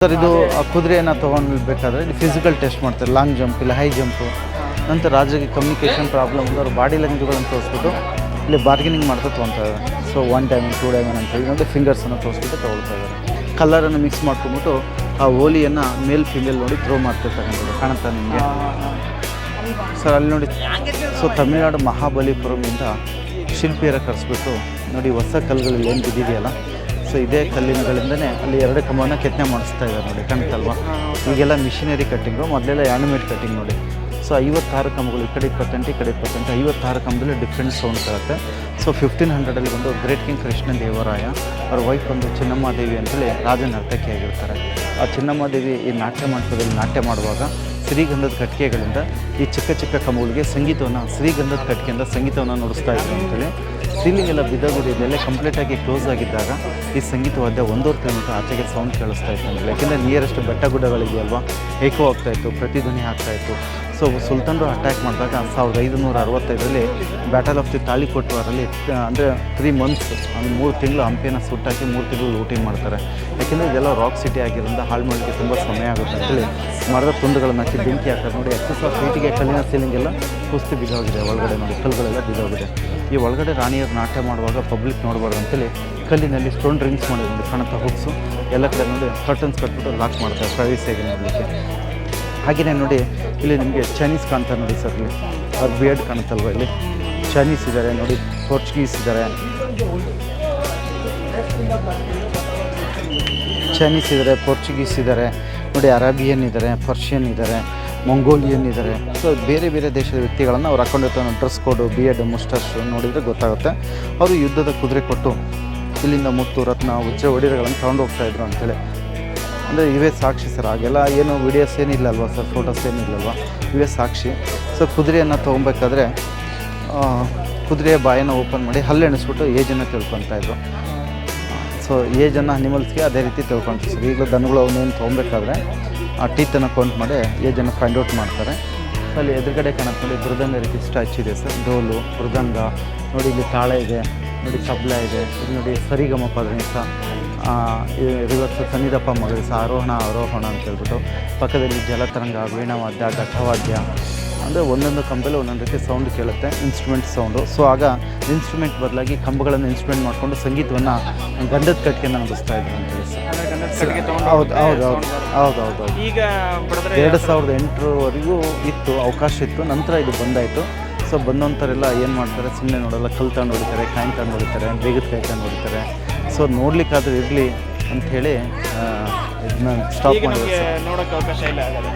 Sir ಇದು ಕುದುರೆಯನ್ನು ತೊಗೊಂಡ್ಬೇಕಾದ್ರೆ ಇಲ್ಲಿ ಫಿಸಿಕಲ್ ಟೆಸ್ಟ್ ಮಾಡ್ತಾರೆ, ಲಾಂಗ್ ಜಂಪ್ ಇಲ್ಲ ಹೈ ಜಂಪು. ನಂತರ ರಾಜ್ಯಕ್ಕೆ ಕಮ್ಯುನಿಕೇಷನ್ ಪ್ರಾಬ್ಲಮ್ ಅವರು ಬಾಡಿ ಲ್ಯಾಂಗ್ವೇಜ್ಗಳನ್ನು ತೋರಿಸ್ಬಿಟ್ಟು ಇಲ್ಲಿ ಬಾರ್ಗೇನಿಂಗ್ ಮಾಡ್ತಾ ತೊಗೊತಾ ಇದ್ದಾರೆ. ಸೊ 1 ಡೈಮಂಡ್ 2 ಡೈಮಂಡ್ ಅಂತ ಹೇಳಿ ನೋಡಿ ಫಿಂಗರ್ಸನ್ನು ತೋರಿಸ್ಬಿಟ್ಟು ತೊಗೊಳ್ತಾ ಇದ್ದಾರೆ. ಕಲರನ್ನು ಮಿಕ್ಸ್ ಮಾಡ್ಕೊಂಬಿಟ್ಟು ಆ ಹೋಲಿಯನ್ನು ಮೇಲ್ ಫಿಮೇಲ್ ನೋಡಿ ಥ್ರೋ ಮಾಡ್ತಿರ್ತಕ್ಕಂಥದ್ದು ಕಾಣುತ್ತಾ ನಿಮಗೆ ಸರ್ ಅಲ್ಲಿ ನೋಡಿ. ಸೊ ತಮಿಳುನಾಡು ಮಹಾಬಲಿಪುರಮಿಂದ ಶಿಲ್ಪಿಯರ ಕರೆಸ್ಬಿಟ್ಟು ನೋಡಿ ಹೊಸ ಕಲ್ಲುಗಳಲ್ಲಿ ಏನು ಬಿದ್ದಿದೆಯಲ್ಲ, ಸೊ ಇದೇ ಕಲ್ಲಿನಗಳಿಂದನೇ ಅಲ್ಲಿ 2 ಕಂಬವನ್ನು ಕೆತ್ತನೆ ಮಾಡಿಸ್ತಾ ಇದ್ದಾರೆ ನೋಡಿ, ಕಾಣುತ್ತಲ್ವ. ಈಗೆಲ್ಲ ಮಿಷಿನರಿ ಕಟ್ಟಿಂಗು, ಮೊದಲೆಲ್ಲ ಹ್ಯಾಂಡ್ಮೇಡ್ ಕಟ್ಟಿಂಗ್ ನೋಡಿ. ಸೊ 56 ಕಂಬಗಳು, ಈ ಕಡೆ 28 ಈ ಕಡೆ 28, 56 ಕಂಬದಲ್ಲಿ ಡಿಫ್ರೆಂಟ್ ಸೌಂಡ್ ಬರುತ್ತೆ. ಸೊ 1500ಅಲ್ಲಿ ಬಂದು ಗ್ರೇಟ್ ಕಿಂಗ್ ಕೃಷ್ಣ ದೇವರಾಯ ಅವ್ರ ವೈಫ್ ಒಂದು ಚಿನ್ನಮ್ಮಾದೇವಿ ಅಂತೇಳಿ ರಾಜ ನರ್ತಕಿಯಾಗಿರ್ತಾರೆ. ಆ ಚಿನ್ನಮ್ಮಾದೇವಿ ಈ ನಾಟ್ಯ ಮಂಟಪದಲ್ಲಿ ನಾಟ್ಯ ಮಾಡುವಾಗ ಶ್ರೀಗಂಧದ ಕಟ್ಟಿಗೆಗಳಿಂದ ಈ ಚಿಕ್ಕ ಚಿಕ್ಕ ಕಂಬಗಳಿಗೆ ಸಂಗೀತವನ್ನು, ಶ್ರೀಗಂಧದ ಕಟ್ಟಿಗೆಯಿಂದ ಸಂಗೀತವನ್ನು ನುಡಿಸ್ತಾ ಇದ್ರು ಅಂತೇಳಿ. ಸೀಲಿಂಗ್ ಎಲ್ಲ ಬಿದ್ದೋಗಿದ್ದು ಎಲ್ಲ ಕಂಪ್ಲೀಟಾಗಿ ಕ್ಲೋಸ್ ಆಗಿದ್ದಾಗ ಈ ಸಂಗೀತ ವಾದ್ಯ 1.5 ಕಿಲೋಮೀಟರ್ ಆಚೆಗೆ ಸೌಂಡ್ ಕೇಳಿಸ್ತಾ ಇತ್ತು ಅಂದರೆ, ಯಾಕೆಂದರೆ ನಿಯರೆಸ್ಟ್ ಬೆಟ್ಟ ಗುಡ್ಡಗಳಿದೆಯಲ್ವ, ಏಕೋ ಆಗ್ತಾಯಿತ್ತು, ಪ್ರತಿಧ್ವನಿ ಆಗ್ತಾಯಿತ್ತು. ಸೊ ಸುಲ್ತಾನರು ಅಟ್ಯಾಕ್ ಮಾಡಿದಾಗ 1565ರಲ್ಲಿ ಬ್ಯಾಟಲ್ ಆಫ್ ದಿ ತಾಳಿಕೋಟ್ ವಾರಲ್ಲಿ ಅಂದರೆ 3 ಮಂತ್ಸ್ ಅಂದರೆ 3 ತಿಂಗಳು ಹಂಪಿನ ಸುಟ್ಟಾಕಿ 3 ತಿಂಗಳು ಲೂಟಿಂಗ್ ಮಾಡ್ತಾರೆ. ಯಾಕೆಂದರೆ ಇದೆಲ್ಲ ರಾಕ್ ಸಿಟಿ ಆಗಿರೋದ್ರಿಂದ ಹಾಳು ಮಾಡಲಿಕ್ಕೆ ತುಂಬ ಸಮಯ ಆಗುತ್ತೆ ಅಂತೇಳಿ ಮರದ ತುಂಡುಗಳನ್ನು ಹಾಕಿ ಬೆಂಕಿ ಹಾಕೋದು ನೋಡಿ. ಎಕ್ಸಸ್ ಆಫ್ ಹೀಟಿಗೆ ಕಲ್ಲಿನ ಸೀಲಿಂಗ್ ಎಲ್ಲ ಕುಸ್ತಿ ಬಿದ್ದೋಗಿದೆ, ಒಳಗಡೆ ನೋಡಿ ಕಲ್ಲುಗಳೆಲ್ಲ ಬಿದ್ದೋಗಿದೆ. ಈ ಒಳಗಡೆ ರಾಣಿಯರು ನಾಟ್ಯ ಮಾಡುವಾಗ ಪಬ್ಲಿಕ್ ನೋಡಬಾರ್ದು ಅಂತೇಳಿ ಕಲ್ಲಿನಲ್ಲಿ ಸ್ಟೋನ್ ರಿಂಗ್ಸ್ ಮಾಡಿದ್ರು ನೋಡಿ, ಕಾಣುತ್ತಾ ಹುಕ್ಸು ಎಲ್ಲ ಕಡೆ ನೋಡಿ ಕರ್ಟನ್ಸ್ ಕಟ್ಬಿಟ್ಟು ಲಾಕ್ ಮಾಡ್ತಾರೆ ಪ್ರೈವಸಿಯಾಗಿ ನೋಡಲಿಕ್ಕೆ. ಹಾಗೆಯೇ ನೋಡಿ ಇಲ್ಲಿ ನಿಮಗೆ ಚೈನೀಸ್ ಕಾಣ್ತಾರೆ ನೋಡಿ ಸರ್, ಇಲ್ಲಿ ಅವ್ರ ಬಿಯರ್ಡ್ ಕಾಣುತ್ತಲ್ವ, ಇಲ್ಲಿ ಚೈನೀಸ್ ಇದ್ದಾರೆ ನೋಡಿ, ಪೋರ್ಚುಗೀಸ್ ಇದ್ದಾರೆ, ಚೈನೀಸ್ ಇದ್ದಾರೆ, ಪೋರ್ಚುಗೀಸ್ ಇದ್ದಾರೆ ನೋಡಿ, ಅರೇಬಿಯನ್ ಇದ್ದಾರೆ, ಪರ್ಷಿಯನ್ ಇದ್ದಾರೆ, ಮಂಗೋಲಿಯನ್ ಇದ್ದಾರೆ. ಸೊ ಬೇರೆ ಬೇರೆ ದೇಶದ ವ್ಯಕ್ತಿಗಳನ್ನು ಅವ್ರು ಹಾಕೊಂಡಿರ್ತಾರೆ. ಡ್ರೆಸ್ ಕೋಡು, ಬಿಯರ್ಡ್, ಮುಸ್ಟಶ್ ನೋಡಿದರೆ ಗೊತ್ತಾಗುತ್ತೆ. ಅವರು ಯುದ್ಧದ ಕುದುರೆ ಕೊಟ್ಟು ಇಲ್ಲಿಂದ ಮುತ್ತು, ರತ್ನ, ವಜ್ರ ಒಡಿರೆಗಳನ್ನು ತಗೊಂಡು ಹೋಗ್ತಾಯಿದ್ರು ಅಂಥೇಳಿ. ಅಂದರೆ ಇವೇ ಸಾಕ್ಷಿ ಸರ್, ಹಾಗೆಲ್ಲ ಏನು ವಿಡಿಯೋಸ್ ಏನಿಲ್ಲಲ್ವ ಸರ್, ಫೋಟೋಸ್ ಏನಿಲ್ಲಲ್ವ, ಇವೇ ಸಾಕ್ಷಿ. ಸೊ ಕುದುರೆಯನ್ನು ತೊಗೊಬೇಕಾದ್ರೆ ಕುದುರೆಯ ಬಾಯನ್ನು ಓಪನ್ ಮಾಡಿ ಹಲ್ಲೆಣಿಸ್ಬಿಟ್ಟು ಏಜನ್ನು ತಿಳ್ಕೊತಾಯಿದ್ರು. ಸೊ ಏಜನ್ನು ಅನಿಮಲ್ಸ್ಗೆ ಅದೇ ರೀತಿ ತಿಳ್ಕೊಳ್ತೀವಿ ಸರ್. ಈಗಲೂ ದನಗಳು ಅವನ್ನೇನು ತೊಗೊಬೇಕಾದ್ರೆ ಆ ಟೀತನ್ನು ಕೌಂಟ್ ಮಾಡಿ ಏಜನ್ನು ಫೈಂಡ್ ಔಟ್ ಮಾಡ್ತಾರೆ. ಸೊ ಅಲ್ಲಿ ಎದುರುಗಡೆ ಕಾಣುತ್ತೆ ನೋಡಿ ಮೃದಂಗ ರೀತಿ ಸ್ಟ್ಯಾಚು ಇದೆ ಸರ್, ಡೋಲು, ಮೃದಂಗ ನೋಡಿ, ಇಲ್ಲಿ ತಾಳ ಇದೆ ನೋಡಿ, ತಬಲ ಇದೆ, ಇಲ್ಲಿ ನೋಡಿ ಸರಿಗಮ ಪದನಿಸ, ರಿವರ್ಸ್ ಸನ್ನಿಧಪ್ಪ ಮಗರಿಸ, ಆರೋಹಣ ಅವರೋಹಣ ಅಂತ ಹೇಳ್ಬಿಟ್ಟು. ಪಕ್ಕದಲ್ಲಿ ಜಲತರಂಗ, ವೀಣಾವಾದ್ಯ, ಘಟ್ಟವಾದ್ಯ, ಅಂದರೆ ಒಂದೊಂದು ಕಂಬದಲ್ಲಿ ಒಂದೊಂದು ರೀತಿ ಸೌಂಡ್ ಕೇಳುತ್ತೆ, ಇನ್ಸ್ಟ್ರೂಮೆಂಟ್ ಸೌಂಡು. ಸೊ ಆಗ ಇನ್ಸ್ಟ್ರೂಮೆಂಟ್ ಬದಲಾಗಿ ಕಂಬಗಳನ್ನು ಇನ್ಸ್ಟ್ರೂಮೆಂಟ್ ಮಾಡಿಕೊಂಡು ಸಂಗೀತವನ್ನು ಗಂಧದ ಕಟ್ಟಿಗೆಯನ್ನು ನುಡಿಸ್ತಾ ಇದ್ರು ಅಂತೇಳಿ ಸರ್. ಹೌದು ಹೌದು ಹೌದು ಹೌದು ಹೌದು ಹೌದು. ಈಗ 2008ರವರೆಗೂ ಇತ್ತು, ಅವಕಾಶ ಇತ್ತು. ನಂತರ ಇದು ಬಂದಾಯಿತು. ಸೊ ಬಂದಂಥವರೆಲ್ಲ ಏನು ಮಾಡ್ತಾರೆ, ಸುಮ್ಮನೆ ನೋಡಲ್ಲ, ಕಲ್ಲು ತಗೊಂಡು ಹೊಡಿತಾರೆ, ಕಾಯಿನ್ ತಗೊಂಡು ಹೊಡಿತಾರೆ, ಬೇಗದ ಕಾಯಿ ತಗೊಂಡು ಹೊಡಿತಾರೆ. ಸೊ ನೋಡ್ಲಿಕ್ಕಾದ್ರೂ ಇರಲಿ ಅಂಥೇಳಿ ಇದನ್ನ ಸ್ಟಾಪ್ ಮಾಡಿದ್ದಾರೆ. ನೋಡೋಕ್ಕೆ ಅವಕಾಶ ಇಲ್ಲ.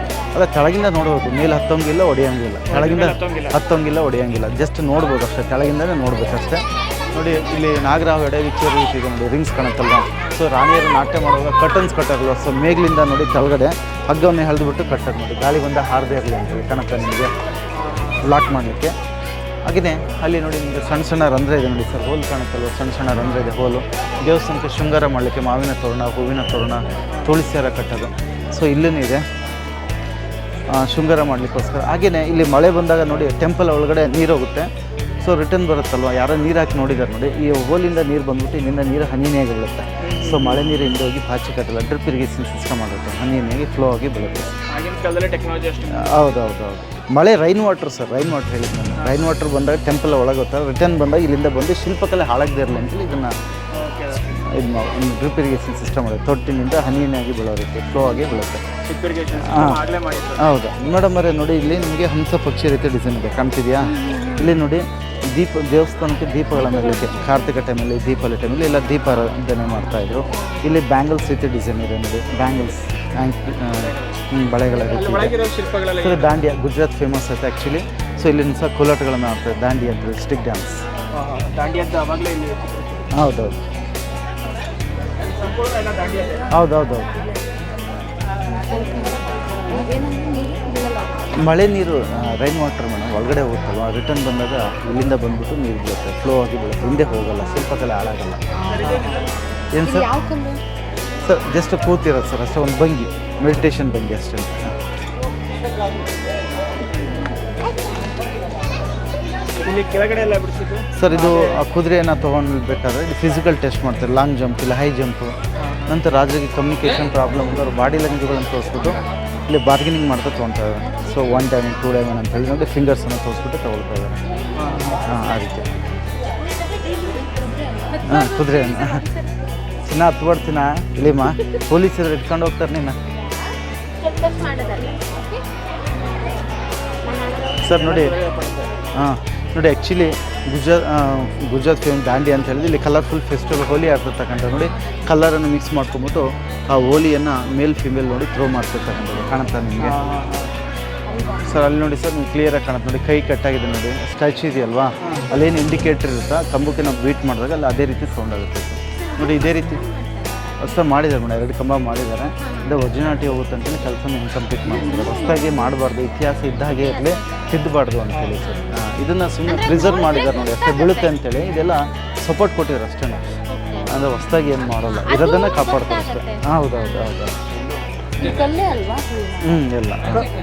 ಅಲ್ಲ, ಕೆಳಗಿಂದ ನೋಡ್ಬೋದು, ಮೇಲೆ ಹತ್ತೋಂಗಿಲ್ಲ, ಹೊಡೆಯೋಂಗಿಲ್ಲ, ಕೆಳಗಿಂದ ಹತ್ತೋಂಗಿಲ್ಲ, ಹೊಡೆಯೋಂಗಿಲ್ಲ, ಜಸ್ಟ್ ನೋಡ್ಬೋದು ಅಷ್ಟೇ, ಕೆಳಗಿಂದನೇ ನೋಡ್ಬೇಕಷ್ಟೇ. ನೋಡಿ ಇಲ್ಲಿ ನಾಗರಾವ್ ಎಡೆವಿಚ್ಚೇರಿ ಇದೆ ನೋಡಿ, ರಿಂಗ್ಸ್ ಕಾಣುತ್ತಲ್ವ. ಸೊ ರಾಣಿಯರು ನಾಟ್ಯ ಮಾಡುವಾಗ ಕರ್ಟನ್ಸ್ ಕಟ್ಟಾರಲ್ವ, ಸೊ ಮೇಗ್ಲಿಂದ ನೋಡಿ ಕೆಳಗಡೆ ಹಗ್ಗವನ್ನೇ ಎಳೆದುಬಿಟ್ಟು ಕಟ್ಟೋದು ನೋಡಿ, ಗಾಳಿ ಬಂದ ಹಾರದೇ ಇರಲಿ ಅಂತೇಳಿ ಕಾಣುತ್ತೆ ನಿಮಗೆ ಲಾಕ್ ಮಾಡಲಿಕ್ಕೆ. ಹಾಗೆಯೇ ಅಲ್ಲಿ ನೋಡಿ ನಿಮಗೆ ಸಣ್ಣ ಸಣ್ಣ ರಂಧ್ರ ಇದೆ ನೋಡಿ ಸರ್, ಹೋಲ್ ಕಾಣುತ್ತಲ್ವ, ಸಣ್ಣ ಸಣ್ಣ ರಂಧ್ರ ಇದೆ, ಹೋಲು. ದೇವಸ್ಥಾನಕ್ಕೆ ಶೃಂಗಾರ ಮಾಡಲಿಕ್ಕೆ ಮಾವಿನ ತೋರಣ, ಹೂವಿನ ತೋರಣ, ತುಳಸಿಯರ ಕಟ್ಟೋದು. ಸೊ ಇಲ್ಲೂ ಇದೆ ಶೃಂಗಾರ ಮಾಡಲಿಕ್ಕೋಸ್ಕರ. ಹಾಗೆಯೇ ಇಲ್ಲಿ ಮಳೆ ಬಂದಾಗ ನೋಡಿ ಟೆಂಪಲ್ ಒಳಗಡೆ ನೀರು ಹೋಗುತ್ತೆ. ಸೊ ರಿಟರ್ನ್ ಬರುತ್ತಲ್ವ, ಯಾರೋ ನೀರು ಹಾಕಿ ನೋಡಿದ್ದಾರೆ ನೋಡಿ, ಈ ಹೋಲಿಂದ ನೀರು ಬಂದ್ಬಿಟ್ಟು ಇಲ್ಲಿಂದ ನೀರು ಹನಿಯಾಗಿ ಬೀಳುತ್ತೆ. ಸೊ ಮಳೆ ನೀರು ಹಿಂದೆ ಹೋಗಿ ಪಾಚಿ ಕಟ್ಟಲ್ಲ, ಡ್ರಿಪ್ ಇರಿಗೇಷನ್ ಸಿಸ್ಟಮ್ ಆಗುತ್ತೆ, ಹನಿಯಾಗಿ ಫ್ಲೋ ಆಗಿ ಬೀಳುತ್ತೆ. ಆಗಿನ ಕಾಲದಲ್ಲಿ ಟೆಕ್ನಾಲಜಿ ಅಷ್ಟು. ಹೌದು ಹೌದು ಹೌದು. ಮಳೆ rain water sir, rain water ಹೇಳಿದ್ದು ನಾನು. ರೈನ್ ವಾಟರ್ ಬಂದಾಗ ಟೆಂಪಲ್ ಒಳಗೆ ಹೋಗ್ತಾರೆ, ರಿಟರ್ನ್ ಬಂದಾಗ ಇಲ್ಲಿಂದ ಬಂದು ಶಿಲ್ಪಕಲೆ ಹಾಳಾಗದೇ ಇರಲಿ ಅಂತೇಳಿ ಇದನ್ನು ಇದು ಡ್ರಿಪ್ ಇರಿಗೇಷನ್ ಸಿಸ್ಟಮ್ ಇದೆ. ತೊಟ್ಟಿನಿಂದ ಹನಿಯಾಗಿ ಬೀಳೋ ರೀತಿ ಫ್ಲೋ ಆಗಿ ಬೀಳುತ್ತೆ. ಹೌದು ಮೇಡಮ್ ಅವರೇ, ನೋಡಿ ಇಲ್ಲಿ ನಿಮಗೆ ಹಂಸ ಪಕ್ಷಿ ರೀತಿ ಡಿಸೈನ್ ಇದೆ, ಕಾಣ್ತಿದೆಯಾ? ಇಲ್ಲಿ ನೋಡಿ ದೇವಸ್ಥಾನಕ್ಕೆ ದೀಪಗಳನ್ನು ಇಡಲಿಕ್ಕೆ ಕಾರ್ತಿಕ ಟೈಮಲ್ಲಿ, ದೀಪಾವಳಿ ಟೈಮಲ್ಲಿ ಎಲ್ಲ ದೀಪಾರಾಧನೆ ಮಾಡ್ತಾಯಿದ್ರು. ಇಲ್ಲಿ ಬ್ಯಾಂಗಲ್ಸ್ ರೀತಿ ಡಿಸೈನ್ ಇದೆ ನೋಡಿ, ಬ್ಯಾಂಗಲ್ಸ್ ಬಳೆಗಳ ರೀತಿ. ದಾಂಡಿಯಾ ಗುಜರಾತ್ ಫೇಮಸ್ ಆಯ್ತು ಆ್ಯಕ್ಚುಲಿ. ಸೊ ಇಲ್ಲಿ ಸಹ ಕೋಲಾಟಗಳನ್ನು ಆಡ್ತಾರೆ, ದಾಂಡಿ ಅಂತ ಸ್ಟಿಕ್ ಡ್ಯಾನ್ಸ್. ಹೌದೌದು ಹೌದೌದು. ಮಳೆ ನೀರು ರೈನ್ ವಾಟರ್ ಮೇಡಮ್ ಒಳಗಡೆ ಹೋಗುತ್ತಲ್ವ, ರಿಟರ್ನ್ ಬಂದಾಗ ಇಲ್ಲಿಂದ ಬಂದ್ಬಿಟ್ಟು ನೀರು ಬೀಳುತ್ತೆ, ಫ್ಲೋ ಆಗಿ ಬೀಳುತ್ತೆ, ಹಿಂದೆ ಹೋಗಲ್ಲ, ಶಿಲ್ಪಕಲೆ ಹಾಳಾಗಲ್ಲ. ಏನು ಸರ್? ಸರ್ ಜಸ್ಟ್ ಕೂತಿರೋದು ಸರ್ ಅಷ್ಟೇ, ಒಂದು ಭಂಗಿ, ಮೆಡಿಟೇಷನ್ ಭಂಗಿ ಅಷ್ಟೇ. ಇಲ್ಲಿ ಕೆಳಗಡೆ ಎಲ್ಲ ಬಿಡಿಸಿದ್ದು ಸರ್ ಇದು ಕುದುರೆಯನ್ನು ತೊಗೊಂಡ್ಬೇಕಾದ್ರೆ ಇಲ್ಲಿ ಫಿಸಿಕಲ್ ಟೆಸ್ಟ್ ಮಾಡ್ತಾರೆ, ಲಾಂಗ್ ಜಂಪ್ ಇಲ್ಲ ಹೈ ಜಂಪು. ನಂತರ ರಾಜರಿಗೆ ಕಮ್ಯುನಿಕೇಷನ್ ಪ್ರಾಬ್ಲಮ್ ಅಂತ ಅವ್ರ ಬಾಡಿ ಲ್ಯಾಂಗ್ವೇಜ್ಗಳನ್ನು ತೋರಿಸ್ಬಿಟ್ಟು ಇಲ್ಲಿ ಬಾರ್ಗೇನಿಂಗ್ ಮಾಡ್ತಾ ತೊಗೊತಾ ಇದ್ದಾರೆ. ಸೊ 1 ಡೈಮಂಡ್ 2 ಡೈಮಂಡ್ ಅಂತ ಹೇಳಿ ನೋಡಿ ಫಿಂಗರ್ಸನ್ನು ತೋರಿಸ್ಬಿಟ್ಟು ತೊಗೊಳ್ತಾ ಇದ್ದಾರೆ. ಆ ರೀತಿ ಕುದುರೆ ಚಿನ್ನ ಹತ್ಬಡ್ತೀನ ಇಲ್ಲಿಮ್ಮ ಪೊಲೀಸರು ಇಟ್ಕೊಂಡು ಹೋಗ್ತಾರೆ ನೀನು. ಸರ್ ನೋಡಿ ನೋಡಿ ಆ್ಯಕ್ಚುಲಿ ಗುಜರಾತ್ ಫೇಮ್ ದಾಂಡಿ ಅಂತ ಹೇಳಿದ್ರೆ ಇಲ್ಲಿ ಕಲರ್ಫುಲ್ ಫೆಸ್ಟಿವಲ್ ಹೋಲಿ ಆಡ್ತಿರ್ತಕ್ಕಂಥ ನೋಡಿ ಕಲರನ್ನು ಮಿಕ್ಸ್ ಮಾಡ್ಕೊಂಬಿಟ್ಟು ಆ ಹೋಲಿಯನ್ನು ಮೇಲ್ ಫಿಮೇಲ್ ನೋಡಿ ಥ್ರೋ ಮಾಡ್ತಿರ್ತಕ್ಕಂಥದ್ದು ಕಾಣುತ್ತಾ ನಿಮಗೆ. ಸರ್ ಅಲ್ಲಿ ನೋಡಿ ಸರ್ ನೀವು ಕ್ಲಿಯರಾಗಿ ಕಾಣುತ್ತೆ ನೋಡಿ, ಕೈ ಕಟ್ಟಾಗಿದೆ ನೋಡಿ, ಸ್ಟ್ಯಾಚು ಇದೆಯಲ್ವಾ ಅಲ್ಲೇನು ಇಂಡಿಕೇಟ್ರ್ ಇರುತ್ತಾ ಕಂಬಕ್ಕೆ ನಾವು ಬೀಟ್ ಮಾಡಿದಾಗ ಅಲ್ಲಿ ಅದೇ ರೀತಿ ಸೌಂಡ್ ಆಗುತ್ತೆ ಸರ್. ನೋಡಿ ಇದೇ ರೀತಿ ಹೊಸ ಮಾಡಿದ್ದಾರೆ ಮೇಡಮ್, 2 ಕಂಬ ಮಾಡಿದ್ದಾರೆ. ಇದು ಒರಿಜಿನಾಲಿಟಿ ಹೋಗುತ್ತೆ ಅಂತೇಳಿ ಕೆಲಸ ಇನ್ಕಂಪ್ಲೀಟ್ ಮಾಡ್ತಿದ್ದಾರೆ. ಹೊಸದಾಗಿ ಮಾಡಬಾರ್ದು, ಇತಿಹಾಸ ಇದ್ದ ಹಾಗೆ ಇರಲಿ, ತಿದ್ದಬಾರ್ದು ಅಂತೇಳಿ ಸರ್. ಇದನ್ನು ಸುಮ್ಮನೆ ಪ್ರಿಸರ್ವ್ ಮಾಡಿದ್ದಾರೆ ನೋಡಿ, ಅಷ್ಟೇ ಬೀಳುತ್ತೆ ಅಂತೇಳಿ ಇದೆಲ್ಲ ಸಪೋರ್ಟ್ ಕೊಟ್ಟಿದ್ದಾರೆ ಅಷ್ಟೇ. ಅಂದರೆ ಹೊಸದಾಗಿ ಏನು ಮಾಡೋಲ್ಲ, ಇರೋದನ್ನು ಕಾಪಾಡ್ತಾರೆ ಅಷ್ಟೇ. ಹೌದೌದು ಹೌದು ಎಲ್ಲ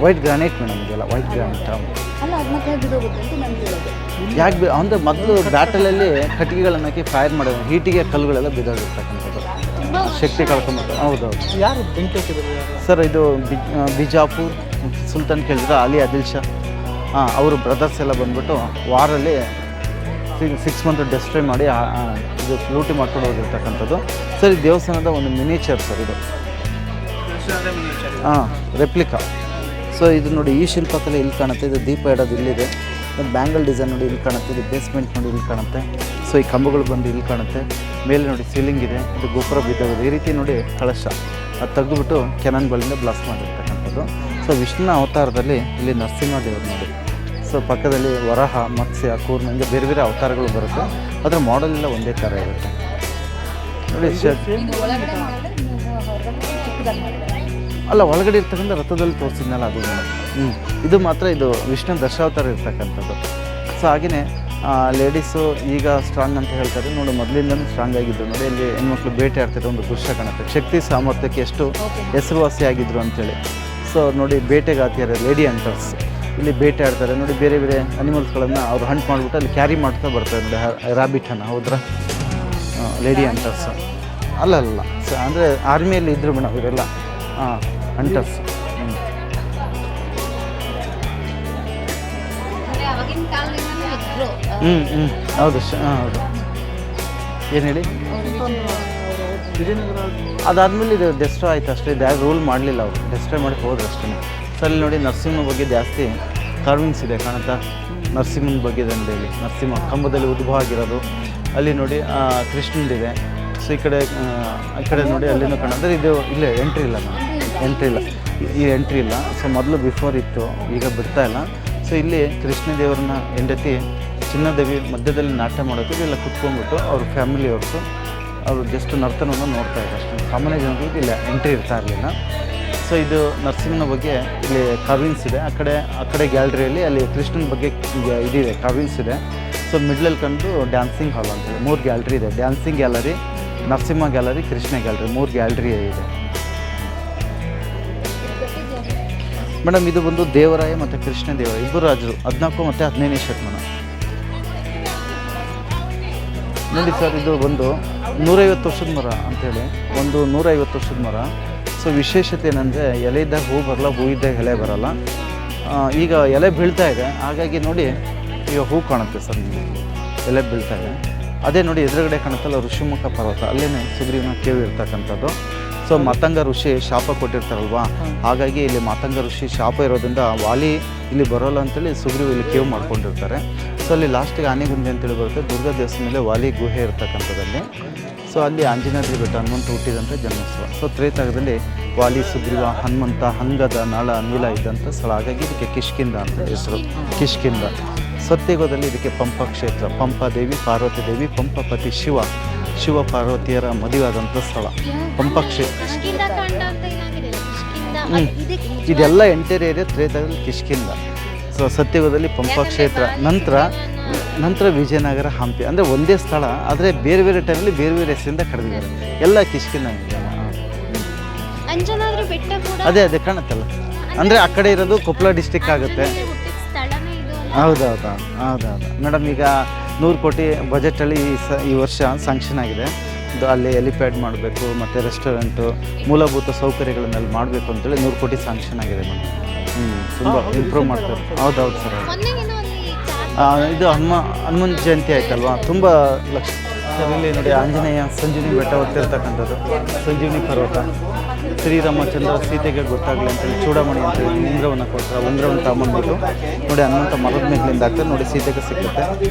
ವೈಟ್ ಗ್ರಾನೈಟ್ ಮೇಡಮ್, ಇದೆಲ್ಲ ವೈಟ್ ಗ್ರಾನೈಟ್. ಯಾಕೆ ಅಂದರೆ ಮೊದಲು ಬ್ಯಾಟಲಲ್ಲಿ ಕಟ್ಟಿಗೆಗಳನ್ನು ಹಾಕಿ ಫೈರ್ ಮಾಡಿದ್ರು, ಹೀಟಿಗೆ ಕಲ್ಲುಗಳೆಲ್ಲ ಬಿದ್ದೋಗಿರ್ತಕ್ಕಂಥದ್ದು, ಶಕ್ತಿ ಕಳ್ಕೊಂಬಿಟ್ಟು. ಹೌದೌದು. ಯಾರು ಬೆಂಕಿ ಹಾಕಿದ್ರು ಸರ್ ಇದು ಬಿಜಾಪುರ್ ಸುಲ್ತಾನ್ ಕೇಳಿದ್ರೆ ಅಲಿ ಆದಿಲ್ ಶಾ, ಅವರು ಬ್ರದರ್ಸ್ ಎಲ್ಲ ಬಂದ್ಬಿಟ್ಟು ವಾರಲ್ಲಿ 6 ಮಂತ್ ಡೆಸ್ಟ್ರಾಯ್ ಮಾಡಿ ಇದು ಲೂಟಿ ಮಾಡ್ಕೊಂಡು ಹೋಗಿರ್ತಕ್ಕಂಥದ್ದು ಸರ್. ಈ ದೇವಸ್ಥಾನದ ಒಂದು ಮಿನಿಚರ್ ಸರ್ ಇದು, ರೆಪ್ಲಿಕಾ. ಸೊ ಇದು ನೋಡಿ ಈ ಶಿಲ್ಪಕಲೆ ಇಲ್ಲಿ ಕಾಣುತ್ತೆ, ಇದು ದೀಪ ಇಡೋದು ಇಲ್ಲಿದೆ, ಬ್ಯಾಂಗಲ್ ಡಿಸೈನ್ ನೋಡಿ ಇಲ್ಲಿ ಕಾಣುತ್ತೆ, ಇದು ಬೇಸ್ಮೆಂಟ್ ನೋಡಿ ಇಲ್ಲಿ ಕಾಣುತ್ತೆ. ಸೊ ಈ ಕಂಬಗಳು ಬಂದು ಇಲ್ಲಿ ಕಾಣುತ್ತೆ, ಮೇಲೆ ನೋಡಿ ಸೀಲಿಂಗ್ ಇದೆ, ಇದು ಗೋಪುರ ಬಿದ್ದೋಗಿದೆ. ಈ ರೀತಿ ನೋಡಿ ಕಳಶ ಅದು ತೆಗೆದುಬಿಟ್ಟು ಕೆನನ್ ಬಳಿಂದ ಬ್ಲಾಸ್ಟ್ ಮಾಡಿರ್ತಕ್ಕಂಥದ್ದು. ಸೊ ವಿಷ್ಣುನ ಅವತಾರದಲ್ಲಿ ಇಲ್ಲಿ ನರಸಿಂಹ ದೇವರು ನೋಡಿ. ಸೊ ಪಕ್ಕದಲ್ಲಿ ವರಹ, ಮತ್ಸ್ಯ, ಕೂರ್ಮ ಹಿಂಗೆ ಬೇರೆ ಬೇರೆ ಅವತಾರಗಳು ಬರುತ್ತೆ. ಅದರ ಮಾಡೆಲ್ ಎಲ್ಲ ಒಂದೇ ಥರ ಇರುತ್ತೆ ನೋಡಿ. ಅಲ್ಲ ಒಳಗಡೆ ಇರ್ತಕ್ಕಂಥ ರಥದಲ್ಲಿ ತೋರಿಸಿದ್ನಲ್ಲ ಅದು ಮೇಡಮ್. ಇದು ಮಾತ್ರ ಇದು ವಿಷ್ಣು ದಶಾವತಾರ ಇರ್ತಕ್ಕಂಥದ್ದು. ಸೊ ಹಾಗೆಯೇ ಲೇಡೀಸು ಈಗ ಸ್ಟ್ರಾಂಗ್ ಅಂತ ಹೇಳ್ತಾರೆ ನೋಡಿ, ಮೊದಲಿಂದನೂ ಸ್ಟ್ರಾಂಗ್ ಆಗಿದ್ದು ನೋಡಿ. ಅಲ್ಲಿ ಹೆಣ್ಮಕ್ಳು ಬೇಟೆ ಆಡ್ತಿರೋ ಒಂದು ದೃಶ್ಯ ಕಾಣುತ್ತೆ, ಶಕ್ತಿ ಸಾಮರ್ಥ್ಯಕ್ಕೆ ಎಷ್ಟು ಹೆಸರುವಾಸಿಯಾಗಿದ್ರು ಅಂಥೇಳಿ. ಸೊ ನೋಡಿ ಬೇಟೆಗಾತಿಯರು ಲೇಡಿ ಹಂಟರ್ಸ್ ಇಲ್ಲಿ ಬೇಟೆ ಆಡ್ತಾರೆ ನೋಡಿ, ಬೇರೆ ಬೇರೆ ಅನಿಮಲ್ಸ್ಗಳನ್ನು ಅವ್ರು ಹಂಟ್ ಮಾಡಿಬಿಟ್ಟು ಅಲ್ಲಿ ಕ್ಯಾರಿ ಮಾಡ್ತಾ ಬರ್ತಾರೆ ನೋಡಿ. ರ್ಯಾಬಿಟನ್ನು ಹೌದ್ರಾ, ಲೇಡಿ ಹಂಟರ್ಸ್ ಅಲ್ಲ ಅಂದರೆ ಆರ್ಮಿಯಲ್ಲಿ ಇದ್ರು ಮೇಡಮ್ ಇವರೆಲ್ಲ ಹಂಟರ್ಸ್. ಹೌದು ಹೌದು. ಏನು ಹೇಳಿ, ಅದಾದಮೇಲೆ ಇದು ಡೆಸ್ಟ್ರಾಯ್ ಆಯಿತು ಅಷ್ಟೇ. ಇದು ಯಾರು ರೂಲ್ ಮಾಡಲಿಲ್ಲ, ಅವರು ಡೆಸ್ಟ್ರಾಯ್ ಮಾಡಿ ಹೋದ್ರು ಅಷ್ಟೇ. ಸೊ ಅಲ್ಲಿ ನೋಡಿ ನರಸಿಂಹ ಬಗ್ಗೆ ಜಾಸ್ತಿ ಕಾರ್ವಿಂಗ್ಸ್ ಇದೆ ಕಾಣುತ್ತಾ, ನರಸಿಂಹನ ಬಗ್ಗೆ ಇದೆ ನೋಡಿ. ಇಲ್ಲಿ ನರಸಿಂಹ ಕಂಬದಲ್ಲಿ ಉದ್ಭವ ಆಗಿರೋದು ಅಲ್ಲಿ ನೋಡಿ, ಕೃಷ್ಣಂದಿದೆ. ಸೊ ಈ ಕಡೆ ನೋಡಿ ಅಲ್ಲಿನೂ ಕಾಣುತ್ತೆ. ಇದು ಇಲ್ಲೇ ಎಂಟ್ರಿ ಇಲ್ಲ ನಾನು, ಎಂಟ್ರಿ ಇಲ್ಲ, ಈ ಎಂಟ್ರಿ ಇಲ್ಲ. ಸೊ ಮೊದಲು ಬಿಫೋರ್ ಇತ್ತು, ಈಗ ಬಿಡ್ತಾ ಇಲ್ಲ. ಸೊ ಇಲ್ಲಿ ಕೃಷ್ಣ ದೇವರನ್ನ ಹೆಂಡತಿ ಚಿನ್ನದೇವಿ ಮಧ್ಯದಲ್ಲಿ ನಾಟ್ಯ ಮಾಡೋದು, ಇಲ್ಲ ಕುತ್ಕೊಂಡ್ಬಿಟ್ಟು ಅವ್ರ ಫ್ಯಾಮಿಲಿಯವ್ರದ್ದು ಅವರು ಜಸ್ಟ್ ನರ್ತನವನ್ನು ನೋಡ್ತಾ ಇದ್ದಾರೆ ಅಷ್ಟೇ. ಸಾಮಾನ್ಯ ಜನಗಳಿಗೆ ಇಲ್ಲ ಎಂಟ್ರಿ ಇರ್ತಾ ಇರಲಿಲ್ಲ. ಸೊ ಇದು ನರಸಿಂಹನ ಬಗ್ಗೆ ಇಲ್ಲಿ ಕಾರ್ವಿಂಗ್ಸ್ ಇದೆ. ಆ ಕಡೆ ಗ್ಯಾಲರಿಯಲ್ಲಿ ಅಲ್ಲಿ ಕೃಷ್ಣನ ಬಗ್ಗೆ ಇದಿದೆ, ಕಾರ್ವಿಂಗ್ಸ್ ಇದೆ. ಸೊ ಮಿಡ್ಲಲ್ಲಿ ಕಂಡು ಡ್ಯಾನ್ಸಿಂಗ್ ಹಾಲ್ ಅಂತೇಳಿ 3 ಗ್ಯಾಲರಿ ಇದೆ. Dancing gallery, Narasimha gallery, Krishna gallery, 3 gallery ಇದೆ ಮೇಡಮ್. ಇದು ಬಂದು ದೇವರಾಯ ಮತ್ತು ಕೃಷ್ಣ ದೇವರಾಯ ಇಬ್ಬರು ರಾಜರು, 14 ಮತ್ತು 15ನೇ ಶತಮಾನ ನೋಡಿ ಸರ್. ಇದು ಒಂದು 150 ವರ್ಷದ ಮರ ಅಂಥೇಳಿ, ಒಂದು 150 ವರ್ಷದ ಮರ. ಸೊ ವಿಶೇಷತೆ ಏನಂದರೆ ಎಲೆ ಇದ್ದಾಗ ಹೂ ಬರಲ್ಲ, ಹೂ ಇದ್ದಾಗ ಎಲೆ ಬರಲ್ಲ. ಈಗ ಎಲೆ ಬೀಳ್ತಾ ಇದೆ, ಹಾಗಾಗಿ ನೋಡಿ ಈಗ ಹೂ ಕಾಣುತ್ತೆ ಸರ್, ನಿಮಗೆ ಎಲೆ ಬೀಳ್ತಾ ಇದೆ. ಅದೇ ನೋಡಿ ಎದುರುಗಡೆ ಕಾಣುತ್ತಲ್ಲ ಋಷಿಮುಖ ಪರ್ವತ, ಅಲ್ಲೇ ಸುಗ್ರೀವನ ಕೇವ್ ಇರ್ತಕ್ಕಂಥದ್ದು. ಸೊ ಮಾತಂಗ ಋಷಿ ಶಾಪ ಕೊಟ್ಟಿರ್ತಾರಲ್ವ, ಹಾಗಾಗಿ ಇಲ್ಲಿ ಮಾತಂಗ ಋಷಿ ಶಾಪ ಇರೋದ್ರಿಂದ ವಾಲಿ ಇಲ್ಲಿ ಬರೋಲ್ಲ ಅಂತೇಳಿ ಸುಗ್ರೀವ್ ಇಲ್ಲಿ ಕೇವ್ ಮಾಡ್ಕೊಂಡಿರ್ತಾರೆ. ಸೊ ಅಲ್ಲಿ ಲಾಸ್ಟಿಗೆ ಆನೆಗುಂದಿ ಅಂತೇಳಿ ಬರುತ್ತೆ, ದುರ್ಗಾ ದೇವಸ್ಥಾನ ಮೇಲೆ ವಾಲಿ ಗುಹೆ ಇರ್ತಕ್ಕಂಥದ್ದಲ್ಲಿ. ಸೊ ಅಲ್ಲಿ ಆಂಜನೇಯ ಬೆಟ್ಟ, ಹನುಮಂತ ಹುಟ್ಟಿದಂಥ ಜನ್ಮೋತ್ಸವ. ಸೊ ತ್ರೇತಾಯುಗದಲ್ಲಿ ವಾಲಿ, ಸುಗ್ರೀವ, ಹನುಮಂತ, ಹಂಗದ, ನಳ, ನೀಲ ಇದ್ದಂಥ ಸ್ಥಳ, ಹಾಗಾಗಿ ಇದಕ್ಕೆ ಕಿಷ್ಕಿಂದ ಅಂತ ಹೆಸರು, ಕಿಷ್ಕಿಂದ. ಸತ್ಯಯುಗದಲ್ಲಿ ಇದಕ್ಕೆ ಪಂಪ ಕ್ಷೇತ್ರ, ಪಂಪಾದೇವಿ, ಪಾರ್ವತಿ ದೇವಿ, ಪಂಪಪತಿ ಶಿವ ಪಾರ್ವತಿಯರ ಮದುವೆಯಾದಂಥ ಸ್ಥಳ ಪಂಪ ಕ್ಷೇತ್ರ. ಇದೆಲ್ಲ ಎಂಟರ್ ಏರಿಯಾ ತ್ರೇತಾಯುಗದಲ್ಲಿ ಕಿಷ್ಕಿಂದ. ಸೊ ಸತ್ಯಯುಗದಲ್ಲಿ ಪಂಪ ಕ್ಷೇತ್ರ, ನಂತರ ವಿಜಯನಗರ, ಹಂಪಿ. ಅಂದರೆ ಒಂದೇ ಸ್ಥಳ, ಆದರೆ ಬೇರೆ ಬೇರೆ ಟೈಮಲ್ಲಿ ಬೇರೆ ಬೇರೆ ಹೆಸರಿಂದ ಕರೆದಿದ್ದಾರೆ. ಎಲ್ಲ ಕಿಷ್ಕಿಂದ ಅದೇ ಕಾಣುತ್ತಲ್ಲ, ಅಂದರೆ ಆ ಕಡೆ ಇರೋದು ಕೊಪ್ಪಳ ಡಿಸ್ಟಿಕ್ ಆಗುತ್ತೆ. ಹೌದೌದು ಮೇಡಮ್. ಈಗ 100 ಕೋಟಿ ಬಜೆಟಲ್ಲಿ ಈ ವರ್ಷ ಸ್ಯಾಂಕ್ಷನ್ ಆಗಿದೆ. ಇದು ಅಲ್ಲಿ ಎಲಿಪ್ಯಾಡ್ ಮಾಡಬೇಕು ಮತ್ತು ರೆಸ್ಟೋರೆಂಟು ಮೂಲಭೂತ ಸೌಕರ್ಯಗಳನ್ನೆಲ್ಲ ಮಾಡಬೇಕು ಅಂತೇಳಿ 100 ಕೋಟಿ ಸ್ಯಾಂಕ್ಷನ್ ಆಗಿದೆ ಮೇಡಮ್. ತುಂಬ ಇಂಪ್ರೂವ್ ಮಾಡ್ತಾರೆ. ಹೌದೌದು ಸರ್. ಇದು ಹನುಮನ್ ಜಯಂತಿ ಆಯ್ತಲ್ವಾ, ತುಂಬ ಲಕ್ಷ ಸರ್. ಇಲ್ಲಿ ನೋಡಿ ಆಂಜನೇಯ ಸಂಜೀವಿನಿ ಬೆಟ್ಟ ಹೊತ್ತಿರ್ತಕ್ಕಂಥದ್ದು, ಸಂಜೀವಿನಿ ಪರ್ವತ. ಶ್ರೀರಾಮಚಂದ್ರ ಸೀತೆಗೆ ಗೊತ್ತಾಗಲಿ ಅಂತೇಳಿ ಚೂಡಮಣಿ ಅಂತೇಳಿ ಉಂಗುರವನ್ನು ಕೊಡ್ತಾರೆ. ಉಂಗುರವನ್ನು ತಗೊಂಡ್ಬಿಟ್ಟು ನೋಡಿ ಹನುಮಂತ ಮರದ ಮೇಲಿಂದ ಆಗ್ತದೆ ನೋಡಿ, ಸೀತೆಗೆ ಸಿಗುತ್ತೆ.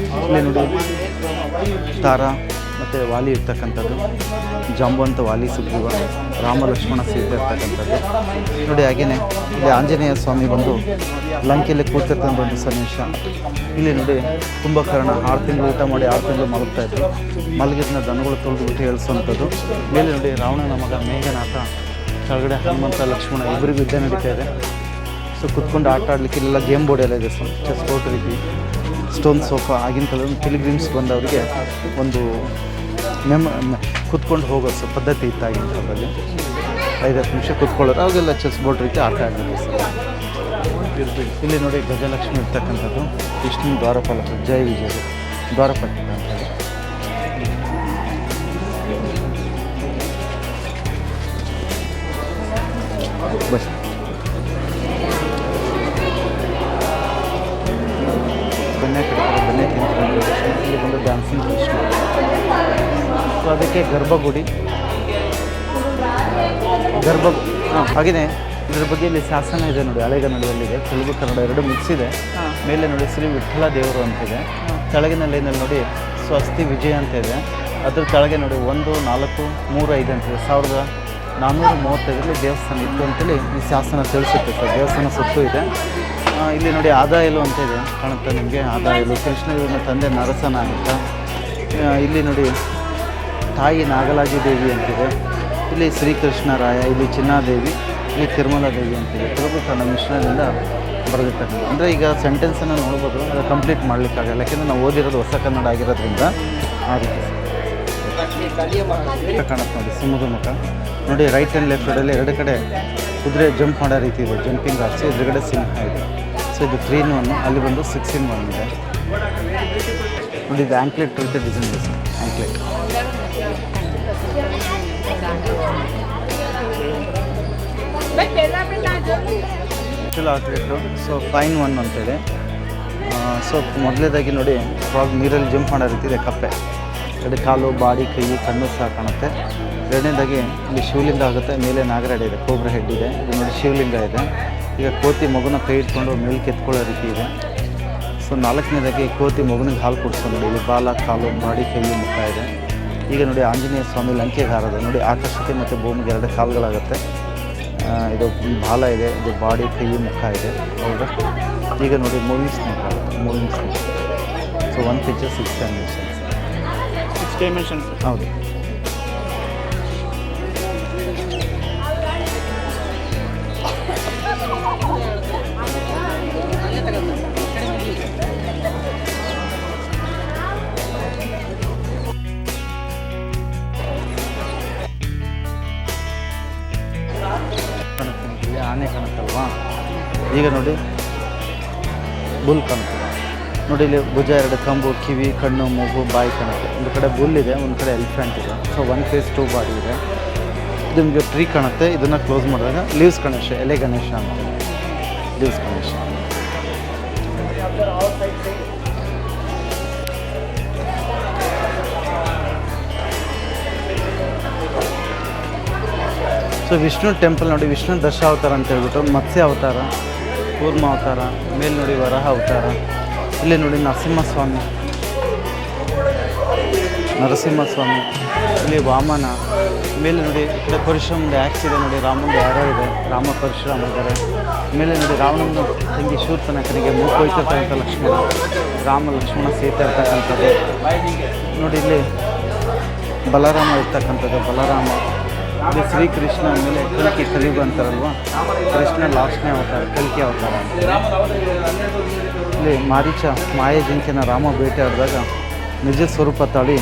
ಇಲ್ಲಿ ನೋಡಿ ತಾರ ಮತ್ತು ವಾಲಿ ಇರ್ತಕ್ಕಂಥದ್ದು, ಜಾಂಬವಂತ ವಾಲಿ ಸುಗ್ರೀವ, ರಾಮ ಲಕ್ಷ್ಮಣ ಸೀತೆ ಇರ್ತಕ್ಕಂಥದ್ದು ನೋಡಿ. ಹಾಗೆಯೇ ಇಲ್ಲಿ ಆಂಜನೇಯ ಸ್ವಾಮಿ ಬಂದು ಲಂಕೆಯಲ್ಲಿ ಕೂತಿರ್ತಕ್ಕಂಥ ಒಂದು ಸನ್ನಿವೇಶ. ಇಲ್ಲಿ ನೋಡಿ ಕುಂಭಕರ್ಣ 6 ತಿಂಗಳು ಊಟ ಮಾಡಿ 6 ತಿಂಗಳು ಮಲಗ್ತಾಯಿದ್ರು. ಮಲಗಿದ್ನ ದನಗಳು ತೊಳೆದುಬಿಟ್ಟು ಹೇಳಿಸುವಂಥದ್ದು. ಮೇಲೆ ನೋಡಿ ರಾವಣನ ಮಗ ಮೇಘನಾಥ, ಕೆಳಗಡೆ ಹನುಮಂತ ಲಕ್ಷ್ಮಣ ಇಬ್ಬರಿಗೂ ಯುದ್ಧ ನಡೀತಾ ಇದೆ. ಸೊ ಕುತ್ಕೊಂಡು ಆಟ ಆಡಲಿಕ್ಕೆ ಇಲ್ಲೆಲ್ಲ ಗೇಮ್ ಬೋರ್ಡ್ ಎಲ್ಲ ಇದೆ ಸರ್. ಚೆಸ್ ಬೋರ್ಡ್ ರೀತಿ, ಸ್ಟೋನ್ ಸೋಫಾ. ಆಗಿನ ಕಾಲದಲ್ಲಿ ಪಿಲಿಗ್ರಿಮ್ಸ್ ಬಂದವರಿಗೆ ಒಂದು ಕುತ್ಕೊಂಡು ಹೋಗೋ ಪದ್ಧತಿ ಇತ್ತು ಆಗಿನ ಕಾಲದಲ್ಲಿ. 5-10 ನಿಮಿಷ ಕುತ್ಕೊಳ್ಳೋರು, ಅವಾಗೆಲ್ಲ ಚೆಸ್ ಬೋರ್ಡ್ ರೀತಿ ಆಟ ಆಡಬೇಕು ಸರ್. ಇಲ್ಲಿ ನೋಡಿ ಗಜಲಕ್ಷ್ಮಿ ಇರ್ತಕ್ಕಂಥದ್ದು, ವಿಷ್ಣು ದ್ವಾರಪಾಲಕ, ಜಯ ವಿಜಯ ದ್ವಾರಪಾಲಕ ಅಂತೇಳಿ. ಬಸ್ ಬೆಣ್ಣೆ ಕಡಿತಾರೆ, ಬೆಣ್ಣೆ ತಿಂತಾರೆ. ಇಲ್ಲಿ ಬಂದು ಡ್ಯಾನ್ಸಿಂಗ್ ಕೃಷ್ಣ. ಸೊ ಅದಕ್ಕೆ ಗರ್ಭಗುಡಿ ಹಾಗೆಯೇ ಇದ್ರ ಬಗ್ಗೆ ಇಲ್ಲಿ ಶಾಸನ ಇದೆ ನೋಡಿ, ಹಳೆಗನ್ನಡದಲ್ಲಿದೆ, ತೆಲುಗು ಕನ್ನಡ 2 ಮಿಕ್ಸ್ ಇದೆ. ಮೇಲೆ ನೋಡಿ ಶ್ರೀ ವಿಠ್ಠಲ ದೇವರು ಅಂತಿದೆ. ಕೆಳಗಿನ ಲೈನಲ್ಲಿ ನೋಡಿ ಸ್ವಸ್ತಿ ವಿಜಯ ಅಂತ ಇದೆ. ಅದ್ರ ಕೆಳಗೆ ನೋಡಿ 1, 4, 3, 5 ಅಂತಿದೆ. 1435 ದೇವಸ್ಥಾನ ಇತ್ತು ಅಂತೇಳಿ ಈ ಶಾಸನ ತಿಳಿಸುತ್ತೆ ಸರ್. ದೇವಸ್ಥಾನ ಸುತ್ತು ಇದೆ. ಇಲ್ಲಿ ನೋಡಿ ಆದಾಯಲು ಅಂತ ಇದೆ, ಕಾಣುತ್ತೆ ನಿಮಗೆ. ಆದಾಯಲು ಕೃಷ್ಣದೇವನ ತಂದೆ ನರಸನಾಗಿದ್ದ. ಇಲ್ಲಿ ನೋಡಿ ತಾಯಿ ನಾಗಲಾಜಿ ದೇವಿ ಅಂತಿದೆ. ಇಲ್ಲಿ ಶ್ರೀಕೃಷ್ಣರಾಯ, ಇಲ್ಲಿ ಚಿನ್ನಾದೇವಿ, ಇಲ್ಲಿ ತಿರುಮಲ ದೇವಿ ಅಂತಿದೆ. ತೆಲುಗು ಕನ್ನಡ ಮಿಶ್ರಣದಿಂದ ಬರೆದಿರ್ತಕ್ಕಂಥ. ಅಂದರೆ ಈಗ ಸೆಂಟೆನ್ಸನ್ನು ನೋಡ್ಬೋದು, ಅದು ಕಂಪ್ಲೀಟ್ ಮಾಡಲಿಕ್ಕಾಗಲ್ಲ, ಯಾಕೆಂದರೆ ನಾವು ಓದಿರೋದು ಹೊಸ ಕನ್ನಡ ಆಗಿರೋದ್ರಿಂದ ಆ ರೀತಿ ಕಾಣುತ್ತೆ ನೋಡಿ. ಸಿಂಹದ ಮುಖ ನೋಡಿ, ರೈಟ್ ಆ್ಯಂಡ್ ಲೆಫ್ಟ್ ಸೈಡಲ್ಲಿ 2 ಕಡೆ ಕುದುರೆ ಜಂಪ್ ಮಾಡೋ ರೀತಿ ಇದೆ, ಜಂಪಿಂಗ್ ಆರ್ಚ್. ಎದುರುಗಡೆ ಸಿಂಹ ಇದೆ. ಸೊ ಇದು 3-in-1, ಅಲ್ಲಿ ಬಂದು 6-in-1 ಇದೆ ನೋಡಿ. ಇದು ಆ್ಯಂಕ್ಲೆಟ್ ರೀತಿ ಡಿಸೈನ್ ಇದೆ ಸರ್. ಆ್ಯಂಕ್ಲೆಟ್ ಆಟ್ಲೆಟು. ಸೊ 5-in-1 ಅಂತೇಳಿ. ಸೊ ಮೊದಲೇದಾಗಿ ನೋಡಿ ಫ್ರಾಗ್ ನೀರಲ್ಲಿ ಜಂಪ್ ಮಾಡೋ ರೀತಿ ಇದೆ. ಕಪ್ಪೆ 2 ಕಾಲು, ಬಾಡಿ, ಕೈ, ಕಣ್ಣು ಸಹ ಕಾಣುತ್ತೆ. 2ನೇದಾಗಿ ಇಲ್ಲಿ ಶಿವಲಿಂಗ ಆಗುತ್ತೆ. ಮೇಲೆ ನಾಗರಾಡಿ ಇದೆ, ಕೋಬ್ರಾ ಹೆಡ್ ಇದೆ. ಇದು ನೋಡಿ ಶಿವಲಿಂಗ ಇದೆ. ಈಗ ಕೋತಿ ಮಗುನ ಕೈ ಇಟ್ಕೊಂಡು ಮೇಲೆ ಕೆತ್ಕೊಳ್ಳೋ ರೀತಿ ಇದೆ. ಸೊ 4ನೇದಾಗಿ ಕೋತಿ ಮಗುನಿಗೆ ಹಾಲು ಕುಡಿಸೋ ನೋಡಿ. ಇಲ್ಲಿ ಬಾಲ, ಕಾಲು, ಬಾಡಿ, ಕೈ, ಮುಖ ಇದೆ. ಈಗ ನೋಡಿ ಆಂಜನೇಯ ಸ್ವಾಮಿ ಲಂಕೆಗಾರದ ನೋಡಿ, ಆಕಾಶಕ್ಕೆ ಮತ್ತು ಭೂಮಿಗೆ 2 ಕಾಲುಗಳಾಗುತ್ತೆ. ಇದು ಬಾಲ ಇದೆ, ಇದು ಬಾಡಿ, ಕೈ, ಮುಖ ಇದೆ. ಹೌದಾ? ಈಗ ನೋಡಿ ಮೂವಿಂಗ್ ಸ್ನೇಕ್ ಆಗುತ್ತೆ, moving snake. So 1 picture 6 dimensions. 6 dimensions. ಹೌದು. ಆನೆ ಕಾಣುತ್ತಲ್ವಾ? ಈಗ ನೋಡಿ ಬುಲ್ ಕಾಣುತ್ತೆ ನೋಡಿ. ಇಲ್ಲಿ ಭುಜ, 2 ಕಂಬು, ಕಿವಿ, ಕಣ್ಣು, ಮೂಗು, ಬಾಯಿ ಕಾಣುತ್ತೆ. ಒಂದು ಕಡೆ ಬುಲ್ ಇದೆ, ಒಂದು ಕಡೆ ಎಲಿಫೆಂಟ್ ಇದೆ. ಸೊ 1 face 2 ಬಾಡಿ ಇದೆ. ಇದು ನಿಮಗೆ ಟ್ರೀ ಕಾಣುತ್ತೆ. ಇದನ್ನು ಕ್ಲೋಸ್ ಮಾಡಿದಾಗ ಲೀವ್ಸ್ ಗಣೇಶ, ಎಲೆ ಗಣೇಶ ಅಂತ. Leaves Ganesha. So Vishnu temple ನೋಡಿ, ವಿಷ್ಣು ದಶಾವತಾರ ಅಂತ ಹೇಳ್ಬಿಟ್ಟು, ಮತ್ಸ್ಯ ಅವತಾರ, ಕೂರ್ಮ ಅವತಾರ, ಮೇಲೆ ನೋಡಿ ವರಾಹ ಅವತಾರ. ಇಲ್ಲಿ ನೋಡಿ ನರಸಿಂಹಸ್ವಾಮಿ, ಇಲ್ಲಿ ವಾಮನ. ಮೇಲೆ ನೋಡಿ ಇಲ್ಲಿ ಪರಶುರಾಮದ ಆ್ಯಕ್ಸ್ ಇದೆ ನೋಡಿ. ರಾಮಂದು ಯಾರೋ ಇದೆ, ರಾಮ ಪರಶುರಾಮ ಇದ್ದಾರೆ. ಮೇಲೆ ನೋಡಿ ರಾವಣನ ತಂಗಿ ಶೂರ್ಪನಖನಿಗೆ ಮೂಕೊಯ್ತಿರ್ತಕ್ಕಂಥ ಲಕ್ಷ್ಮಣ, ರಾಮ ಲಕ್ಷ್ಮಣ ಸೀತೆ ಇರ್ತಕ್ಕಂಥದ್ದು ನೋಡಿ. ಇಲ್ಲಿ ಬಲರಾಮ ಇರ್ತಕ್ಕಂಥದ್ದು, ಬಲರಾಮ. ಇಲ್ಲಿ ಶ್ರೀಕೃಷ್ಣ ಮೇಲೆ ಕಲ್ಕಿ, ಕಲಿಯುಗ ಅಂತಾರಲ್ವ, ಕೃಷ್ಣ ಲಾಸ್ಟ್ನೇ ಅವತಾರ, ಕಲ್ಕಿ ಅವತಾರ ಅಂತ. ಇಲ್ಲಿ ಮಾರೀಚ ಮಾಯ ಜಿಂಕೆನ ರಾಮ ಭೇಟಿಯಾಡಿದಾಗ ನಿಜ ಸ್ವರೂಪ ತಾಳಿ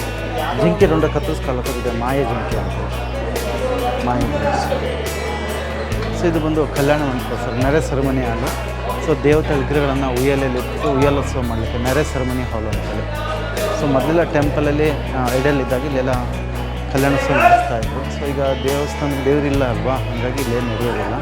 ಜಿಂಕೆ ರುಂಡ ಕತ್ತಿಸ್ಕೊಳ್ಳೋದಿದೆ, ಮಾಯ ಜಿಂಕೆ ಅಂತ. ಮಾಯ ಜಿಂಕೆ. ಸೊ ಇದು ಬಂದು ಕಲ್ಯಾಣ ಮಂಟಪ ಸರ್, ನೆರೆ ಸೆರೆಮನಿ ಹಾಲು. ಸೊ ದೇವತಾ ವಿಗ್ರಹಗಳನ್ನು ಉಯ್ಯಾಲೆಯಲ್ಲಿಟ್ಟು ಉಯ್ಯಾಲೋತ್ಸವ ಮಾಡಲಿಕ್ಕೆ ನೆರೆ ಸೆರೆಮನಿ ಹಾಲು ಅಂತೇಳಿ. ಸೊ ಮೊದಲೆಲ್ಲ ಟೆಂಪಲಲ್ಲಿ ಇಡಲಿದ್ದಾಗ ಇಲ್ಲೆಲ್ಲ ಕಲ್ಯಾಣೋತ್ಸವ ನಡೆಸ್ತಾ ಇದ್ರು. ಸೊ ಈಗ ದೇವಸ್ಥಾನ ದೇವರಿಲ್ಲ ಅಲ್ವಾ, ಹಾಗಾಗಿ ಇಲ್ಲೇನು ನಡೆಯೋದಿಲ್ಲ.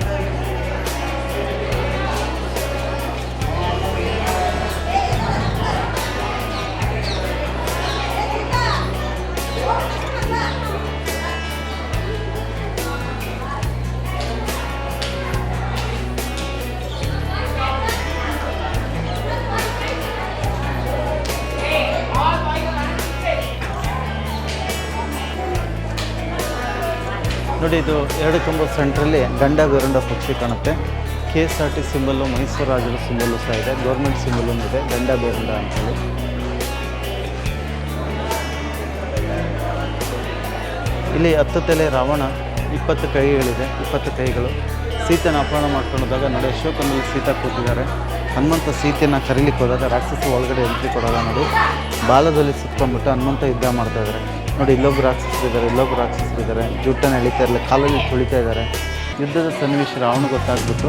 ನೋಡಿ, ಇದು 2 ಕಂಬದ ಸೆಂಟ್ರಲ್ಲಿ ಗಂಡ ಬೇರುಂಡ ಪಕ್ಷಿ ಕಾಣುತ್ತೆ. KSRT ಸಿಂಬಲ್ಲು, ಮೈಸೂರು ರಾಜರ ಸಿಂಬಲ್ಲು ಸಹ ಇದೆ, ಗೌರ್ಮೆಂಟ್ ಸಿಂಬಲ್ಲು ಇದೆ, ಗಂಡ ಬೇರುಂಡ ಅಂತೇಳಿ. ಇಲ್ಲಿ 10 ತಲೆ ರಾವಣ, 20 ಕೈಗಳಿದೆ, 20 ಕೈಗಳು. ಸೀತೆನ ಅಪಹರಣ ಮಾಡ್ಕೊಂಡು ಹೋದಾಗ ನೋಡಿ ಅಶೋಕನಲ್ಲಿ ಸೀತಾ ಕೂತಿದ್ದಾರೆ. ಹನುಮಂತ ಸೀತೆಯನ್ನು ಕರೀಲಿಕ್ಕೆ ಹೋದಾಗ ರಾಕ್ಷಸ ಒಳಗಡೆ ಎಂಟ್ರಿ ಕೊಡೋಲ್ಲ. ನೋಡಿ, ಬಾಲದಲ್ಲಿ ಸುತ್ಕೊಂಡ್ಬಿಟ್ಟು ಹನುಮಂತ ಯುದ್ಧ ಮಾಡ್ತಾ ಇದ್ದಾರೆ. ನೋಡಿ, ಇಲ್ಲೊಬ್ಬರು ರಾಕ್ಷಸರಿದ್ದಾರೆ, ಇಲ್ಲೊಬ್ಬರು ರಾಕ್ಷಸರಿದ್ದಾರೆ, ಜುಟ್ಟನ್ನು ಎಳಿತಾ ಇರಲಿಲ್ಲ, ಕಾಲಲ್ಲಿ ತುಳಿತಾ ಇದ್ದಾರೆ. ಯುದ್ಧದ ಸನ್ನಿವೇಶ ರಾವಣ ಗೊತ್ತಾಗ್ಬಿಟ್ಟು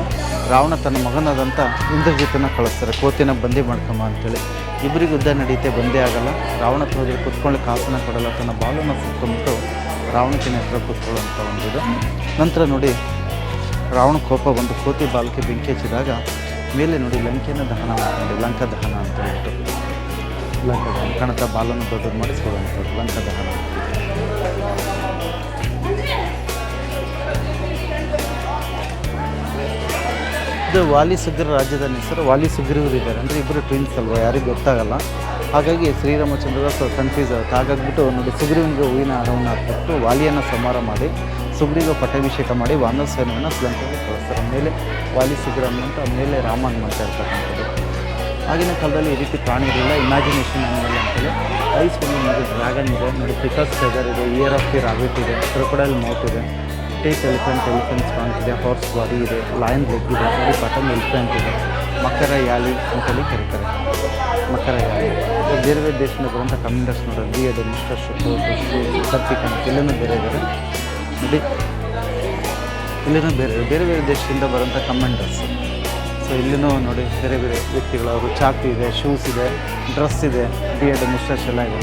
ರಾವಣ ತನ್ನ ಮಗನಾದಂಥ ಇಂದ್ರಜಿತನ ಕಳಿಸ್ತಾರೆ, ಕೋತಿನ ಬಂದಿ ಮಾಡ್ಕೊಂಬ ಅಂತೇಳಿ. ಇಬ್ಬರಿಗೂ ಯುದ್ಧ ನಡೀತೆ, ಬಂದೇ ಆಗಲ್ಲ. ರಾವಣ ಹೋದರೆ ಕುತ್ಕೊಳ್ಳಿಕ್ಕೆ ಆಸನ ಕೊಡಲ್ಲ, ತನ್ನ ಬಾಲನ್ನು ಸುತ್ಕೊಂಡ್ಬಿಟ್ಟು ರಾವಣಕಿನ ಹತ್ರ ಕೂತ್ಕೊಳ್ಳುವಂಥ ಒಂದಿದು. ನಂತರ ನೋಡಿ, ರಾವಣ ಕೋಪ ಬಂದು ಕೋತಿ ಬಾಲಕ್ಕೆ ಬೆಂಕಿ ಹಚ್ಚಿದಾಗ ಮೇಲೆ ನೋಡಿ ಲಂಕೆಯನ್ನು ದಹನ ಮಾಡ್ಕೊಂಡು, ಲಂಕಾ ದಹನ ಅಂತ ಹೇಳ್ಬಿಟ್ಟು, ಲಂಕಾ ದಹನ ಕಣತ ಬಾಲನ್ನು ದೊಡ್ಡದು ಮಾಡಿಸ್ಕೊಳ್ಳುವಂಥದ್ದು ಲಂಕಾ ದಹನ. ಇದು ವಾಲಿ ಸುಗ್ರೀವ ರಾಜಧಾನಿ ಹೆಸರು. ವಾಲಿ ಸುಗ್ರೀವರು ಇದ್ದಾರೆ ಅಂದರೆ ಇಬ್ಬರು ಟ್ವಿನ್ಸ್ ಅಲ್ವಾ, ಯಾರಿಗೂ ಗೊತ್ತಾಗಲ್ಲ. ಹಾಗಾಗಿ ಶ್ರೀರಾಮಚಂದ್ರ ಸ್ವಲ್ಪ ಕನ್ಫ್ಯೂಸ್ ಆಗುತ್ತೆ. ಹಾಗಾಗ್ಬಿಟ್ಟು ನೋಡಿ, ಸುಗ್ರೀವನಿಗೆ ಹೂವಿನ ಹಾರವನ್ನು ಹಾಕ್ಬಿಟ್ಟು ವಾಲಿಯನ್ನು ಸಂಹಾರ ಮಾಡಿ ಸುಗ್ರೀವ ಪಟ್ಟಾಭಿಷೇಕ ಮಾಡಿ ವಾನರ ಸೈನ್ಯವನ್ನು ಲಂಕೆಗೆ ಕಳಿಸ್ತಾರೆ. ಮೇಲೆ ವಾಲಿ ಸುಗ್ರೀವ ಅಂತ, ಮೇಲೆ ರಾಮನ್ ಮಾಡ್ತಾ ಇರ್ತಕ್ಕಂಥದ್ದು. ಆಗಿನ ಕಾಲದಲ್ಲಿ ಈ ರೀತಿ ಪ್ರಾಣಿ ಇರಲಿಲ್ಲ, ಇಮ್ಯಾಜಿನೇಷನ್ ಆ್ಯನಿಮಲ್ ಅಂತೇಳಿ. ಐಸ್ ಬಂದು ನೋಡಿ ಡ್ರ್ಯಾಗನ್ ಇದೆ, ನೋಡಿ ಪಿಕಾಸ್ ಟೈಗರ್ ಇದೆ, ಇಯರ್ ಆಫ್ ದಿ ರಾಬಿಟ್ ಇದೆ, ಕ್ರೊಕೊಡೈಲ್ ಮೌತ್ ಇದೆ, ಟೇಕ್ ಎಲಿಫೆಂಟ್ ಸ್ಟ್ರಾಂಗ್ ಇದೆ, ಹಾರ್ಸ್ ಬಾಡಿ ಇದೆ, ಲಯನ್ ಲೆಗ್ ಇದೆ, ನೋಡಿ ಬಟನ್ ಎಲಿಫೆಂಟ್ ಇದೆ, ಮಕರ ಯಾಲಿ ಅಂತೇಳಿ ಕರೀತಾರೆ. ಮಕರ ಯಾಲಿ ಬೇರೆ ಬೇರೆ ದೇಶದಿಂದ ಬರುವಂಥ ಕಮಾಂಡರ್ಸ್ ನೋಡ್ರಿ, ಬಿಯರ್ಡ್, ಮಿಸ್ಟರ್ ಸರ್ತಿ ಕಾಣುತ್ತೆ. ಇಲ್ಲೂ ಬೇರೆ ಇದ್ದಾರೆ ನೋಡಿ, ಇಲ್ಲಿನೂ ಬೇರೆ ಬೇರೆ ಬೇರೆ ದೇಶದಿಂದ ಬರುವಂಥ ಕಮಾಂಡರ್ಸ್. ಸೊ ಇಲ್ಲಿನೂ ನೋಡಿ ಬೇರೆ ಬೇರೆ ವ್ಯಕ್ತಿಗಳು, ಅವರು ಚಾಕು ಇದೆ, ಶೂಸ್ ಇದೆ, ಡ್ರೆಸ್ ಇದೆ, ಬಿಯರ್ಡ್, ಮುಸ್ಟಚ್ ಎಲ್ಲ ಇದೆ.